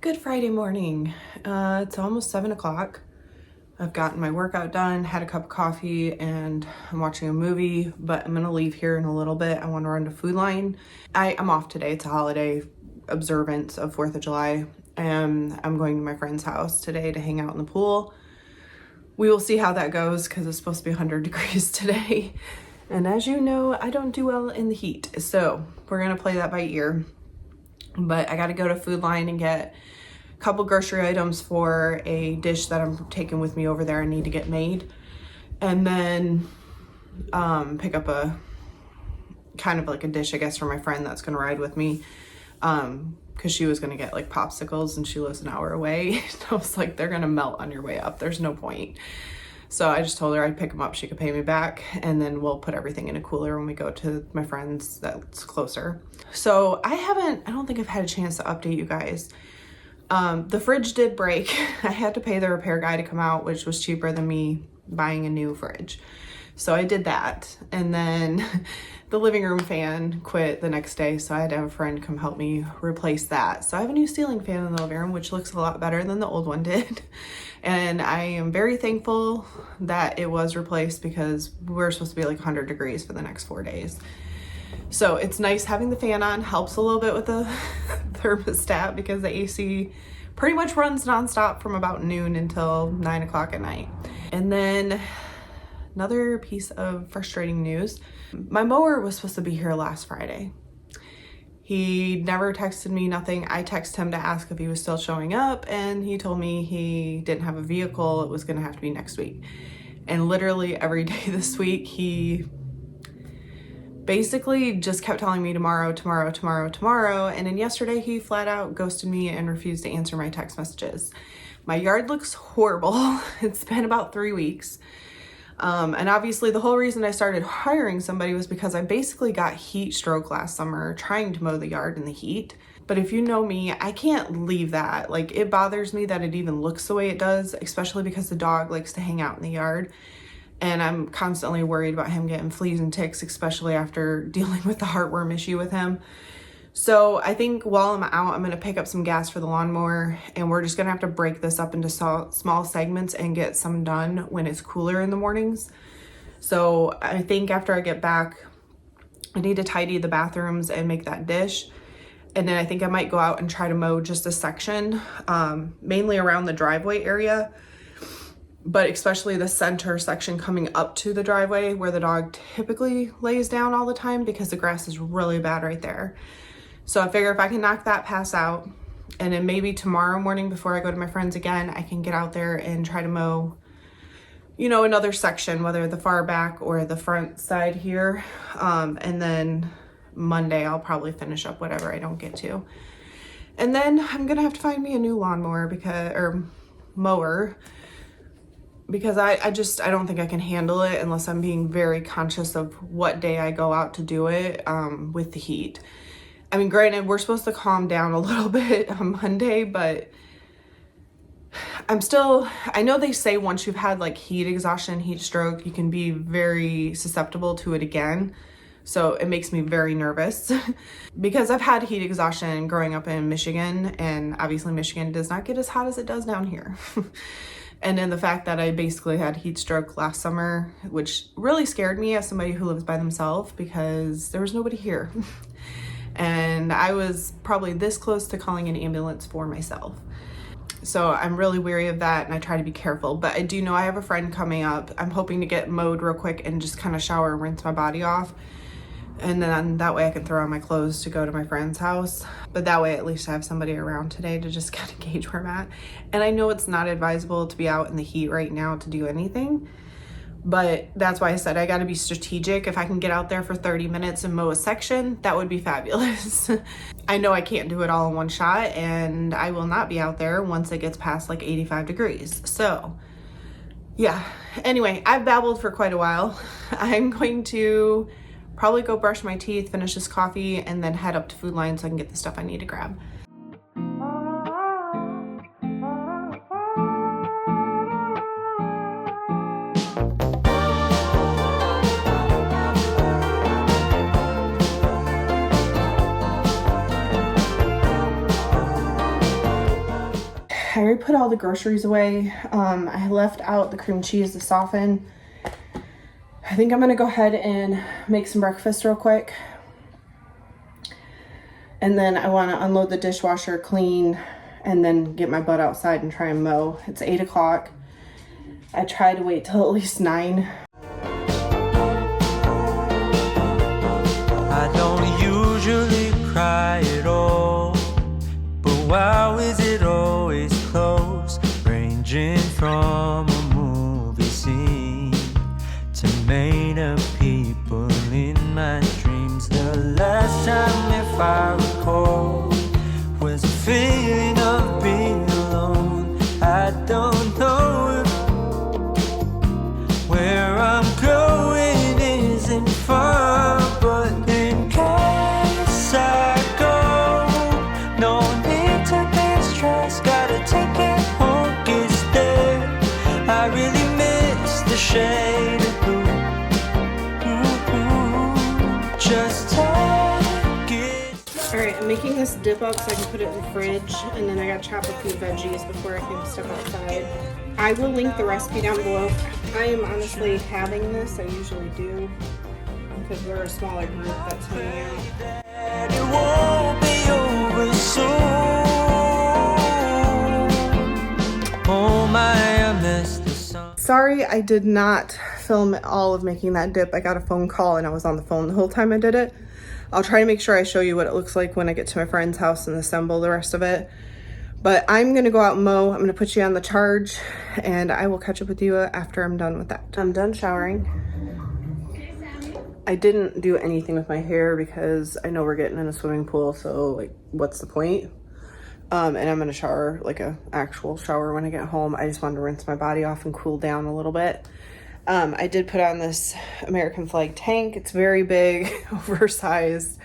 Good Friday morning. It's almost 7 o'clock. I've gotten my workout done, had a cup of coffee, and I'm watching a movie, but I'm gonna leave here in a little bit. I wanna run to Food Lion. I'm off today. It's a holiday observance of 4th of July, and I'm going to my friend's house today to hang out in the pool. We will see how that goes because it's supposed to be 100 degrees today. And as you know, I don't do well in the heat, so we're gonna play that by ear. But I gotta go to Food Lion and get a couple grocery items for a dish that I'm taking with me over there I need to get made. And then pick up a kind of like a dish, I guess, for my friend that's gonna ride with me. Because she was gonna get like popsicles and she lives an hour away. I was like, they're gonna melt on your way up. There's no point. So I just told her I'd pick them up, she could pay me back, and then we'll put everything in a cooler when we go to my friend's that's closer. So I don't think I've had a chance to update you guys. The fridge did break. I had to pay the repair guy to come out, which was cheaper than me buying a new fridge. So I did that. And then the living room fan quit the next day, so I had to have a friend come help me replace that. So I have a new ceiling fan in the living room, which looks a lot better than the old one did. And I am very thankful that it was replaced because we're supposed to be like 100 degrees for the next 4 days. So it's nice having the fan on, helps a little bit with the thermostat because the AC pretty much runs nonstop from about noon until 9 o'clock at night. And then another piece of frustrating news. My mower was supposed to be here last Friday. He never texted me, nothing. I texted him to ask if he was still showing up, and he told me he didn't have a vehicle. It was gonna have to be next week. And literally every day this week, he basically just kept telling me tomorrow. And then yesterday he flat out ghosted me and refused to answer my text messages. My yard looks horrible. It's been about 3 weeks. And obviously the whole reason I started hiring somebody was because I basically got heat stroke last summer trying to mow the yard in the heat. But if you know me, I can't leave that. Like, it bothers me that it even looks the way it does, especially because the dog likes to hang out in the yard. And I'm constantly worried about him getting fleas and ticks, especially after dealing with the heartworm issue with him. So I think while I'm out, I'm gonna pick up some gas for the lawnmower, and we're just gonna have to break this up into small segments and get some done when it's cooler in the mornings. So I think after I get back, I need to tidy the bathrooms and make that dish. And then I think I might go out and try to mow just a section, mainly around the driveway area, but especially the center section coming up to the driveway where the dog typically lays down all the time because the grass is really bad right there. So I figure if I can knock that pass out, and then maybe tomorrow morning before I go to my friend's again, I can get out there and try to mow, you know, another section, whether the far back or the front side here. And then Monday I'll probably finish up whatever I don't get to. And then I'm gonna have to find me a new lawnmower mower because I don't think I can handle it unless I'm being very conscious of what day I go out to do it with the heat. I mean, granted, we're supposed to calm down a little bit on Monday, but I know they say once you've had like heat exhaustion, heat stroke, you can be very susceptible to it again. So it makes me very nervous because I've had heat exhaustion growing up in Michigan, and obviously Michigan does not get as hot as it does down here. And then the fact that I basically had heat stroke last summer, which really scared me as somebody who lives by themselves because there was nobody here. And I was probably this close to calling an ambulance for myself. So I'm really wary of that, and I try to be careful. But I do know I have a friend coming up. I'm hoping to get mowed real quick and just kind of shower and rinse my body off. And then that way I can throw on my clothes to go to my friend's house. But that way at least I have somebody around today to just kind of gauge where I'm at. And I know it's not advisable to be out in the heat right now to do anything. But that's why I said I got to be strategic. If I can get out there for 30 minutes and mow a section, that would be fabulous. I know I can't do it all in one shot, and I will not be out there once it gets past like 85 degrees. So yeah, anyway, I've babbled for quite a while. I'm going to probably go brush my teeth, finish this coffee, and then head up to Food Lion so I can get the stuff I need to grab. already put all the groceries away. I left out the cream cheese to soften. I think I'm gonna go ahead and make some breakfast real quick. And then I wanna unload the dishwasher, clean, and then get my butt outside and try and mow. It's 8 o'clock. I try to wait till at least 9. I don't usually cry at all, but wow, is it always close, ranging from a movie scene to made up people in my dreams. The last time, if I recall, was a feeling of being alone. I don't know if where I'm going isn't far, but in case I go, no need to be stressed. Gotta take it home, gets there. I really miss the shade of blue. Just take it. Alright, I'm making this dip up so I can put it in the fridge, and then I gotta chop a few veggies before I can step outside. I will link the recipe down below. I am honestly having this, I usually do, because we're a smaller group that's hanging out. It won't be over soon. Oh my, I missed the sun. Sorry, I did not film all of making that dip. I got a phone call and I was on the phone the whole time I did it. I'll try to make sure I show you what it looks like when I get to my friend's house and assemble the rest of it. But I'm gonna go out and mow. I'm gonna put you on the charge and I will catch up with you after I'm done with that. I'm done showering. I didn't do anything with my hair because I know we're getting in a swimming pool, so like, what's the point? And I'm gonna shower, like a actual shower when I get home. I just wanted to rinse my body off and cool down a little bit. I did put on this American flag tank. It's very big, oversized,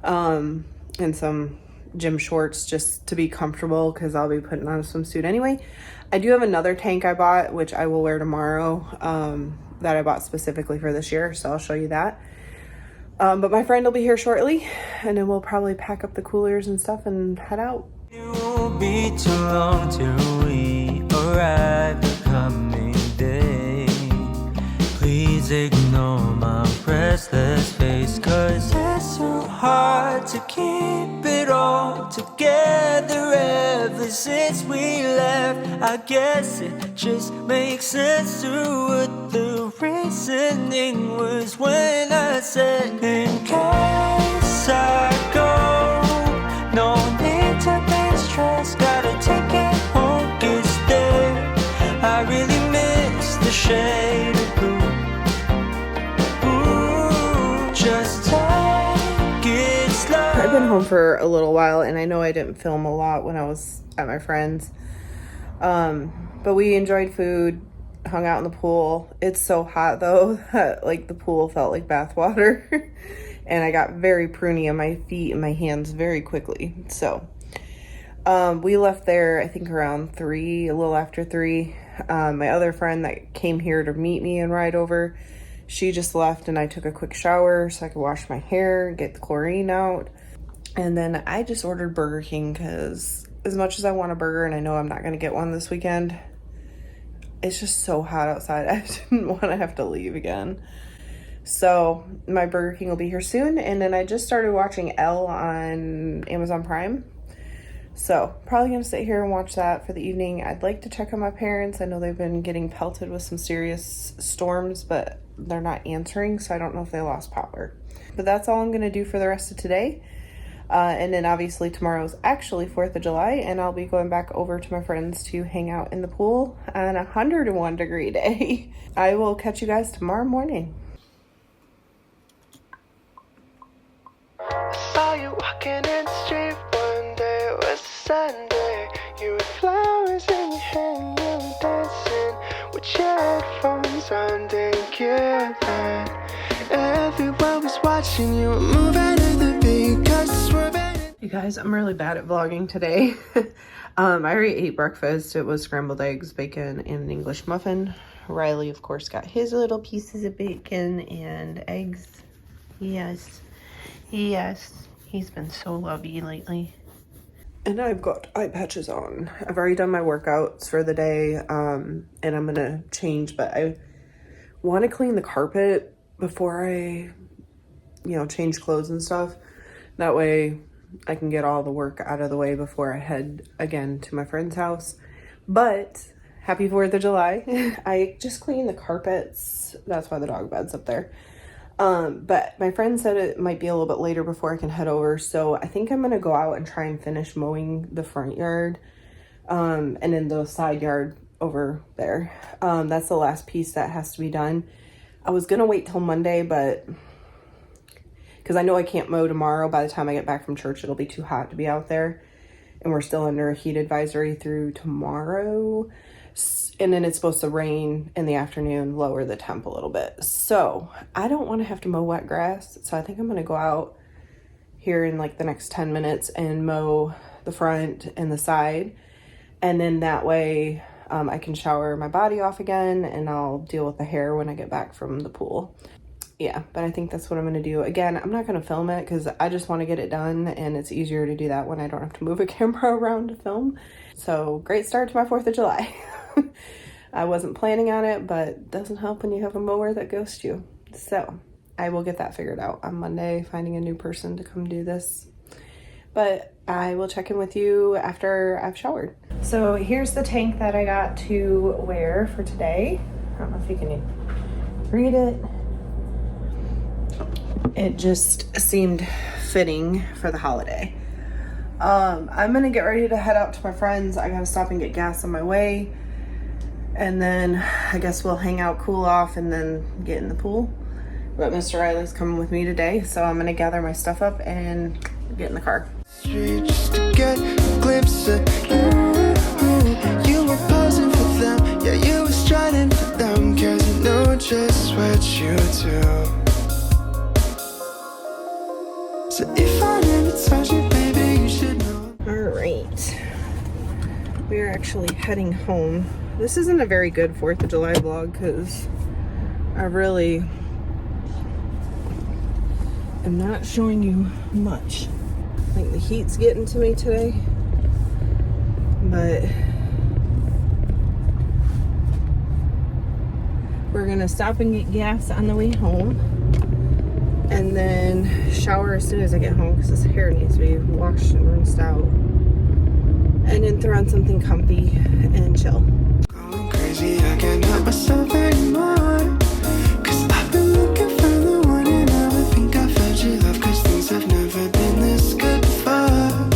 and some gym shorts just to be comfortable because I'll be putting on a swimsuit anyway. I do have another tank I bought, which I will wear tomorrow, that I bought specifically for this year, so I'll show you that. But my friend will be here shortly, and then we'll probably pack up the coolers and stuff and head out. It won't be too long till we arrive the coming day. Please ignore my restless face, cause it's so hard to keep it all together ever since we left. I guess it just makes sense to what the reasoning was when I said, in case I go, no need to be stressed. Gotta take it home, gets there. I really miss the shade of blue. Just take it slow. I've been home for a little while and I know I didn't film a lot when I was at my friend's. But we enjoyed food, hung out in the pool. It's so hot though that like the pool felt like bath water. And I got very pruny on my feet and my hands very quickly. So we left there I think around 3, a little after 3. My other friend that came here to meet me and ride over, she just left and I took a quick shower so I could wash my hair, get the chlorine out. And then I just ordered Burger King because as much as I want a burger and I know I'm not going to get one this weekend, it's just so hot outside. I didn't want to have to leave again. So my Burger King will be here soon. And then I just started watching Elle on Amazon Prime. So probably going to sit here and watch that for the evening. I'd like to check on my parents. I know they've been getting pelted with some serious storms, but they're not answering, so I don't know if they lost power. But that's all I'm going to do for the rest of today. And then obviously tomorrow's actually 4th of July, and I'll be going back over to my friends to hang out in the pool on a 101 degree day. I will catch you guys tomorrow morning. I saw you walking in the street one day, it was a Sunday. You had flowers in your hand, you were dancing with your headphones on, didn't care then. Everyone was watching you, moving to the beat, cause swerving. You guys, I'm really bad at vlogging today. I already ate breakfast. It was scrambled eggs, bacon, and an English muffin. Riley, of course, got his little pieces of bacon and eggs. Yes. Yes. He's been so lovey lately. and I've got eye patches on. I've already done my workouts for the day, and I'm gonna change, but I want to clean the carpet before I, change clothes and stuff. That way I can get all the work out of the way before I head again to my friend's house. But happy 4th of July. I just cleaned the carpets. That's why the dog bed's up there. But my friend said it might be a little bit later before I can head over. So I think I'm going to go out and try and finish mowing the front yard, and in the side yard over there. That's the last piece that has to be done. I was going to wait till Monday, but because I know I can't mow tomorrow. By the time I get back from church, it'll be too hot to be out there. And we're still under a heat advisory through tomorrow. And then it's supposed to rain in the afternoon, lower the temp a little bit. So I don't want to have to mow wet grass. So I think I'm going to go out here in like the next 10 minutes and mow the front and the side. And then that way I can shower my body off again, and I'll deal with the hair when I get back from the pool. Yeah, but I think that's what I'm going to do. Again, I'm not going to film it because I just want to get it done, and it's easier to do that when I don't have to move a camera around to film. So great start to my 4th of July. I wasn't planning on it, but it doesn't help when you have a mower that ghosts you. So I will get that figured out on Monday, finding a new person to come do this. But I will check in with you after I've showered. So here's the tank that I got to wear for today. I don't know if you can read it. It just seemed fitting for the holiday. I'm gonna get ready to head out to my friends. I gotta stop and get gas on my way. And then I guess we'll hang out, cool off, and then get in the pool. But Mr. Riley's coming with me today, so I'm gonna gather my stuff up and get in the car. Just to get a glimpse of you. You were posing for them, yeah, you were striding for them, 'cause you know just what you do. So if I never touch you, baby, you should know. Alright. We are actually heading home. This isn't a very good 4th of July vlog because I really am not showing you much. I think the heat's getting to me today. But we're gonna stop and get gas on the way home, and then shower as soon as I get home because this hair needs to be washed and rinsed out, and then throw on something comfy and chill. Going crazy, I can't help myself anymore. 'Cause I've been looking for the one, and I would think I felt your love, 'cause things have never been this good before.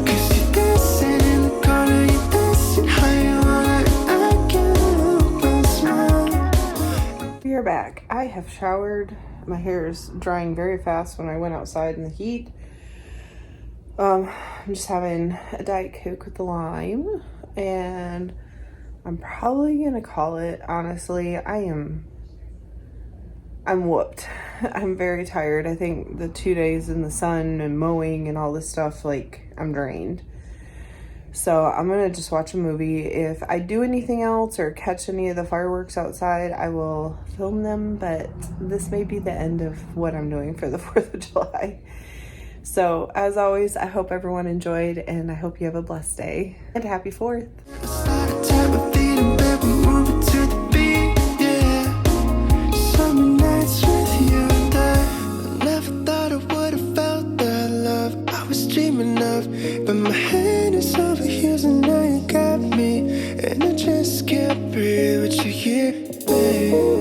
'Cause you're dancing in the corner, you're dancing how you want it, I can't help but smile. We are back. I have showered. My hair is drying very fast when I went outside in the heat. I'm just having a Diet Coke with the lime, and I'm probably gonna call it. Honestly, I'm whooped. I'm very tired. I think the 2 days in the sun and mowing and all this stuff, like, I'm drained. So I'm gonna just watch a movie. If I do anything else or catch any of the fireworks outside, I will film them, but this may be the end of what I'm doing for the 4th of July. So as always, I hope everyone enjoyed, and I hope you have a blessed day, and happy 4th. It's like a type of beating, babe, we're moving to the beat, yeah. Summer nights with you there. I never thought I would've felt that love I was dreaming of. But my hand is over yours, and now you got me, and I just can't breathe with you here, babe.